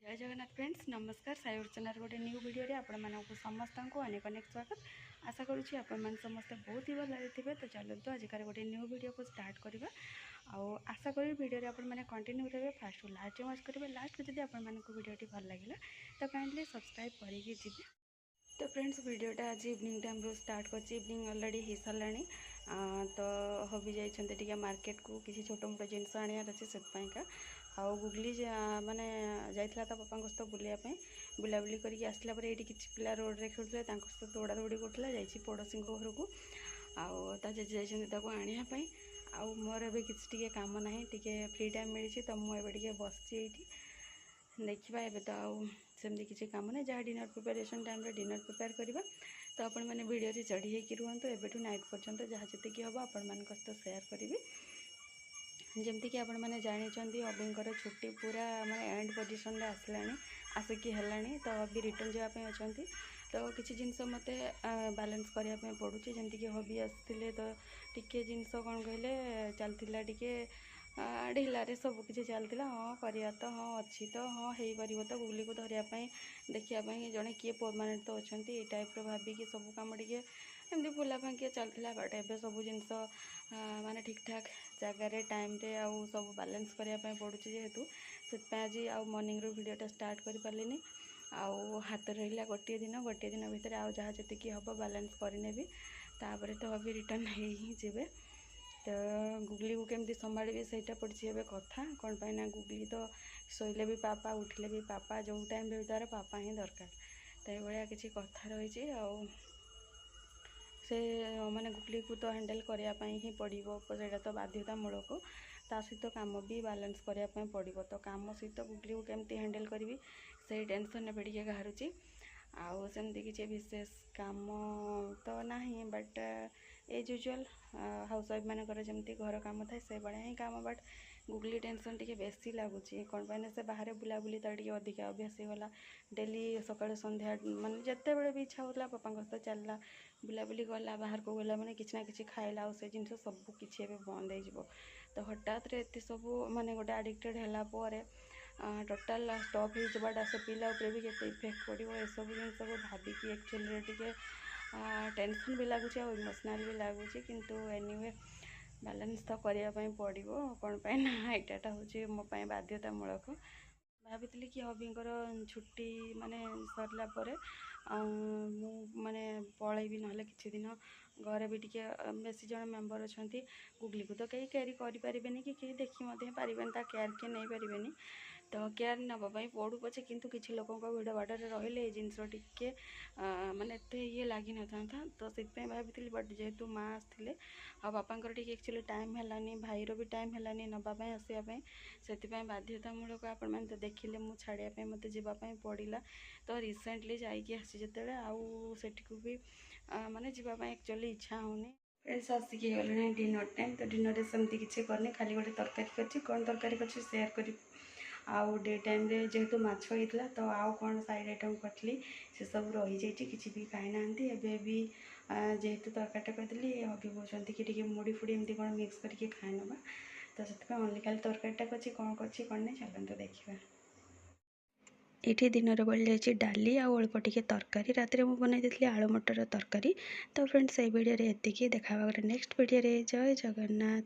जय जगन्नाथ फ्रेंड्स नमस्कार साई अर्चनार गोटे न्यू वीडियो रे आपण मानक समस्त को अनेक अनेक स्वागत। आशा करुँच आपण मैंने समस्ते बहुत ही भल थे। तो चलते आजिकार गोटे न्यू वीडियो को स्टार्ट करवा। आशा करी वीडियो रे आपण मैंने कंटिन्यू रहे फास्ट लास्ट वाच करेंगे। लास्ट जब आपण वीडियो भल लगे तो काइंडली सब्सक्राइब करके जी। तो फ्रेंड्स वीडियोटा आज इवनिंग टाइम रो स्टार्ट कर इवनिंग अलरेडी हो सारा। तो हबी जाइए मार्केट को किसी छोट मोट जिनस आनार अच्छे से आउ गुगली माने जाइला ता पापा सहित बुलायापी बुलाबुली करके आसला ये किसी पिला रोड रे खेलुले सहित दौड़ा दौड़ी करूला जाइए पड़ोसी घर को आउ जेजे जाइए आने आउ मोर ए किसी काम ना टे फ्री टाइम मिली तो मुझे बस देखा ए तो आमती किसी काम ना जहाँ dinner preparation time dinner prepare करवा। तो आपण मैंने वीडियो चढ़ी होकर रुहतु एबेठू नाइट पर्यंत जहाँ जी हम आपण मान सहित सेयार करी। जमती कि आपण मैंने जानते अबींकर छुट्टी पूरा माने एंड पोजिशन आसला आसिकी है। तो अभी रिटर्न जावाई अच्छा तो किसी जिनस मत बैलेंस करने पड़ू जमती कि हबी आसते तो टिके जिनस कौन कहले चलता टिके ढिलारे सब किसी चलता हाँ करवा तो हाँ अच्छी तो हाँ हो पार तो गुगली को धरवाई देखापी जड़े किए परमानेंट तो अच्छा ये टाइप भाविकी सब कम टे एमती बुलापी किए चलता बट एवं सब जिनस माने ठीक ठाक जगार टाइम रे आउ सब बैलेंस करने पड़ू जेहेतु से आज आउ मॉर्निंग रो वीडियोटा स्टार्ट कर पारे आउ हाथ रहा गोटे दिन भितर आउ जहाँ जी हम बैलेंस करनेबी तापर तो अभी रिटर्न ही जीवे। तो गुगली को केमती संभाली सहीटा पड़ी ए कथा कौन पाई गुगली तो शोले भी पापा उठिले भी पापा जो टाइम भी तार पापा ही दरकार तो ये किसी कथा रही से माने गुगली को तो हैंडल करने ही पड़ो से तो बाध्यतामूलक ता सहित काम भी बैलेंस करने पड़ो। तो काम सहित गुगली को केमती हैंडल करी से टेंशन एवं टे बाहरी आउ सेमती किसी विशेष काम तो ना but as usual housewife मानकर जमती घर काम थाए से भाया ही काम बट गुगली टेंशन टी बेसी लगुच कौन पाई से बाहर बुलाबुली तार टे अधिक अभ्यास होगा डेली सकाल संध्या माने जिते बड़े भी इच्छा होता पापा सहित चलला बुलाबुली गला बाहर को गला माने किसी ना किसी खाइला और से जिनस सब किसी बंद हो तो हठात एत सब माने गोटे आडिक्टेड है टोटाल स्टॉप होटा से पिला भी केते इफेक्ट पड़ो ये सब जिन सब भाविकी एक्चुअली टे टेंशन भी लगुच इमोशनल भी लगुच किंतु एनीवे बैलेंस तो करने पड़ो कौन पाई ना यहाँ हूँ मो बाध्यतामूलक। भाभी कि हबींकर छुट्टी माने सरला परे माने पलैबी ना किसी दिन घरे भी टिके बेसी जन मेम्बर अच्छा गुगली को तो कहीं कैरी करें कि कहीं देखी पारे केयर किए नहीं पारे तो केयर नापाई पड़ू पचे किंतु किसी लोक भिड़ बाटर रही जिनस टिके माने एत ये लगी न था तो से भाभी बट जेहेतु माँ आसते आ बापांकर टिके एक्चुअली टाइम है भाईर भी टाइम है नापी आसवाई से बाध्यतामूलक आपण मैंने तो देखिले मुझे छाड़ापी मत जावाई पड़ा। तो रिसेंटली जाते आउ से भी माने जावाई एक्चुअली इच्छा होनी फ्रेंड्स आसिक गले डिनर टाइम तो डिनर सेमती किसी करनी खाली गोटे तरकारी कर कौन तरकारी कर सेयार कर आउ डे टाइम रे जेहेतु माछ होता तो आउ कौन साइड आइटम करी से सब रही जाइए किसी भी खाई ना एबे भी जेहेतु तरकारीटा करदेली हबी कहते कि टे मुड़ी फुड़ी एमती कौन मिक्स करके खाए ना तो से ओनली खाली तरकारीटा कर कौन नहीं चलते देखा। ये दिन बड़ी जाइए डाली आउ अल्प टे तरकारी रात में बनई आलू मटर तरकारी। तो फ्रेंड्स ये वीडियो एति देखा नेक्स्ट वीडियो जय जगन्नाथ।